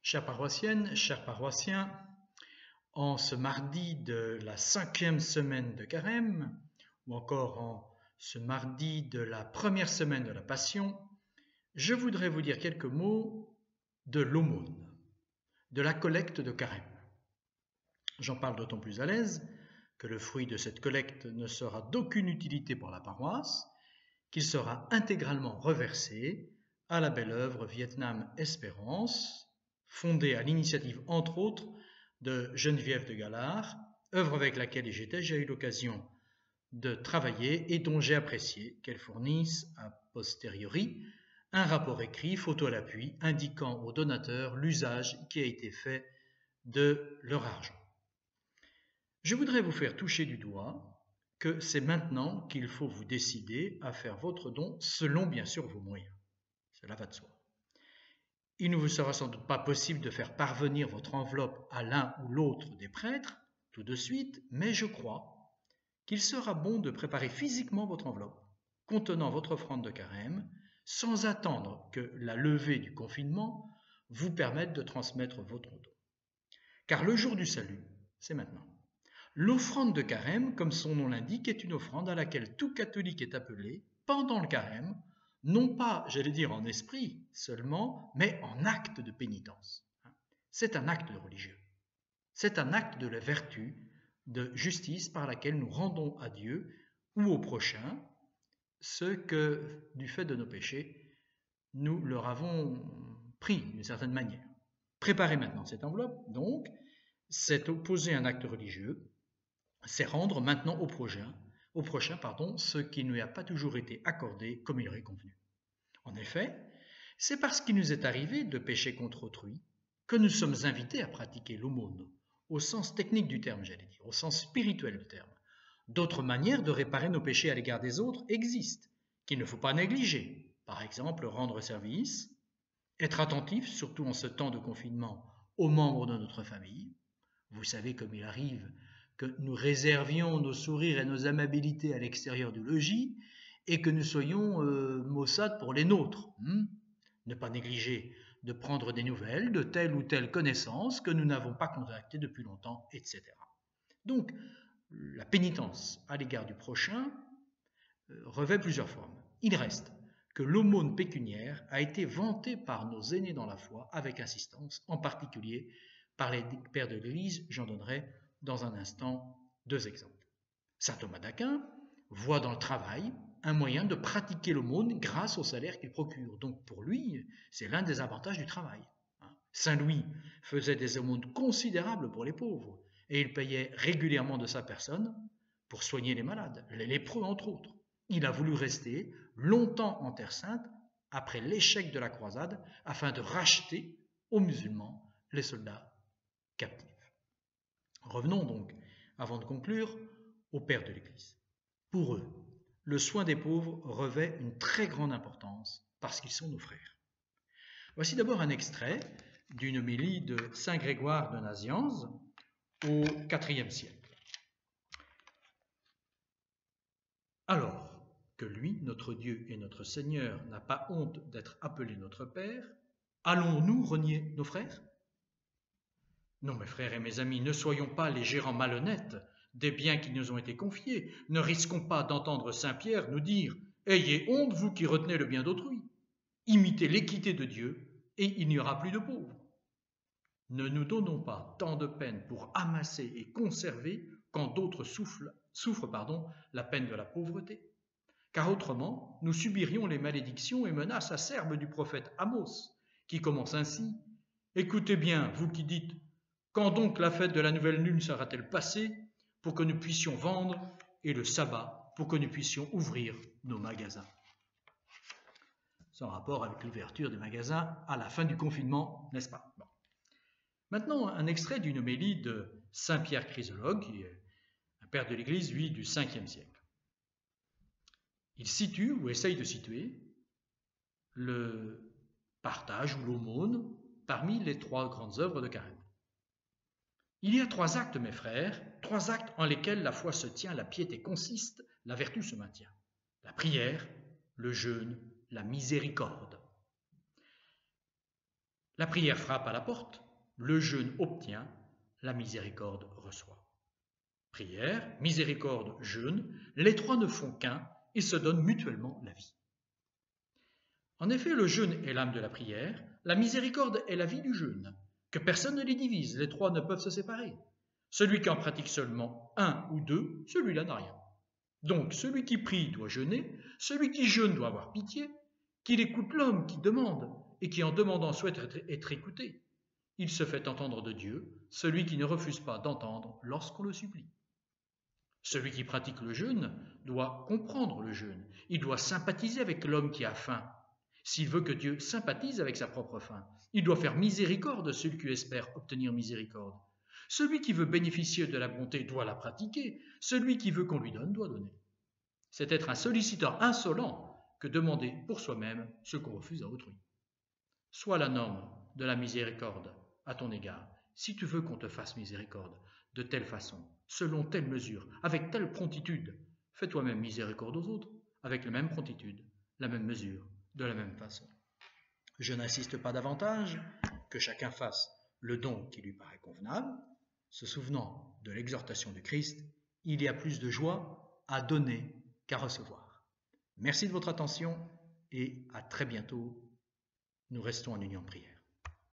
Chères paroissiennes, chers paroissiens, en ce mardi de la 5e semaine de Carême, ou encore en ce mardi de la première semaine de la Passion, je voudrais vous dire quelques mots de l'aumône, de la collecte de Carême. J'en parle d'autant plus à l'aise que le fruit de cette collecte ne sera d'aucune utilité pour la paroisse, qu'il sera intégralement reversé à la belle œuvre Vietnam Espérance, fondée à l'initiative entre autres de Geneviève de Galard, œuvre avec laquelle j'ai eu l'occasion de travailler et dont j'ai apprécié qu'elle fournisse a posteriori un rapport écrit, photo à l'appui, indiquant aux donateurs l'usage qui a été fait de leur argent. Je voudrais vous faire toucher du doigt que c'est maintenant qu'il faut vous décider à faire votre don selon bien sûr vos moyens. Cela va de soi. Il ne vous sera sans doute pas possible de faire parvenir votre enveloppe à l'un ou l'autre des prêtres tout de suite, mais je crois qu'il sera bon de préparer physiquement votre enveloppe contenant votre offrande de carême sans attendre que la levée du confinement vous permette de transmettre votre don. Car le jour du salut, c'est maintenant. L'offrande de carême, comme son nom l'indique, est une offrande à laquelle tout catholique est appelé, pendant le carême, non pas, j'allais dire en esprit seulement, mais en acte de pénitence. C'est un acte religieux. C'est un acte de la vertu, de justice par laquelle nous rendons à Dieu ou au prochain ce que, du fait de nos péchés, nous leur avons pris d'une certaine manière. Préparez maintenant cette enveloppe, donc, c'est opposer un acte religieux, c'est rendre maintenant au prochain ce qui ne lui a pas toujours été accordé comme il aurait convenu. En effet, c'est parce qu'il nous est arrivé de pécher contre autrui que nous sommes invités à pratiquer l'aumône, au sens technique du terme, j'allais dire, au sens spirituel du terme. D'autres manières de réparer nos péchés à l'égard des autres existent, qu'il ne faut pas négliger. Par exemple, rendre service, être attentif, surtout en ce temps de confinement, aux membres de notre famille. Vous savez comme il arrive que nous réservions nos sourires et nos amabilités à l'extérieur du logis et que nous soyons maussades pour les nôtres. Ne pas négliger de prendre des nouvelles de telle ou telle connaissance que nous n'avons pas contactée depuis longtemps, etc. Donc, la pénitence à l'égard du prochain revêt plusieurs formes. Il reste que l'aumône pécuniaire a été vantée par nos aînés dans la foi avec insistance, en particulier par les pères de l'Église. J'en donnerai dans un instant 2 exemples. Saint Thomas d'Aquin voit dans le travail un moyen de pratiquer l'aumône grâce au salaire qu'il procure. Donc pour lui, c'est l'un des avantages du travail. Saint Louis faisait des aumônes considérables pour les pauvres et il payait régulièrement de sa personne pour soigner les malades, les lépreux entre autres. Il a voulu rester longtemps en Terre Sainte après l'échec de la croisade afin de racheter aux musulmans les soldats captifs. Revenons donc, avant de conclure, aux pères de l'Église. Pour eux, le soin des pauvres revêt une très grande importance parce qu'ils sont nos frères. Voici d'abord un extrait d'une homélie de Saint Grégoire de Nazianze au IVe siècle. Alors que lui, notre Dieu et notre Seigneur, n'a pas honte d'être appelé notre Père, allons-nous renier nos frères ? Non, mes frères et mes amis, ne soyons pas les gérants malhonnêtes des biens qui nous ont été confiés. Ne risquons pas d'entendre saint Pierre nous dire « Ayez honte, vous qui retenez le bien d'autrui. Imitez l'équité de Dieu, et il n'y aura plus de pauvres. » Ne nous donnons pas tant de peine pour amasser et conserver quand d'autres souffrent la peine de la pauvreté. Car autrement, nous subirions les malédictions et menaces acerbes du prophète Amos, qui commence ainsi « Écoutez bien, vous qui dites « Quand donc la fête de la nouvelle lune sera-t-elle passée pour que nous puissions vendre et le sabbat pour que nous puissions ouvrir nos magasins ?» Sans rapport avec l'ouverture des magasins à la fin du confinement, n'est-ce pas ? Bon. Maintenant, un extrait d'une homélie de Saint Pierre Chrysologue, qui est un père de l'Église, lui, du 5e siècle. Il situe, ou essaye de situer, le partage ou l'aumône parmi les 3 grandes œuvres de carême. Il y a 3 actes, mes frères, 3 actes en lesquels la foi se tient, la piété consiste, la vertu se maintient. La prière, le jeûne, la miséricorde. La prière frappe à la porte, le jeûne obtient, la miséricorde reçoit. Prière, miséricorde, jeûne, les trois ne font qu'un et se donnent mutuellement la vie. En effet, le jeûne est l'âme de la prière, la miséricorde est la vie du jeûne, que personne ne les divise, les trois ne peuvent se séparer. Celui qui en pratique seulement un ou deux, celui-là n'a rien. Donc celui qui prie doit jeûner, celui qui jeûne doit avoir pitié, qu'il écoute l'homme qui demande, et qui en demandant souhaite être écouté. Il se fait entendre de Dieu, celui qui ne refuse pas d'entendre lorsqu'on le supplie. Celui qui pratique le jeûne doit comprendre le jeûne, il doit sympathiser avec l'homme qui a faim. S'il veut que Dieu sympathise avec sa propre faim, il doit faire miséricorde de celui qui espère obtenir miséricorde. Celui qui veut bénéficier de la bonté doit la pratiquer, celui qui veut qu'on lui donne doit donner. C'est être un solliciteur insolent que demander pour soi-même ce qu'on refuse à autrui. Sois la norme de la miséricorde à ton égard, si tu veux qu'on te fasse miséricorde, de telle façon, selon telle mesure, avec telle promptitude. Fais toi-même miséricorde aux autres, avec la même promptitude, la même mesure, de la même façon. Je n'insiste pas davantage, que chacun fasse le don qui lui paraît convenable, se souvenant de l'exhortation du Christ, il y a plus de joie à donner qu'à recevoir. Merci de votre attention et à très bientôt. Nous restons en union de prière.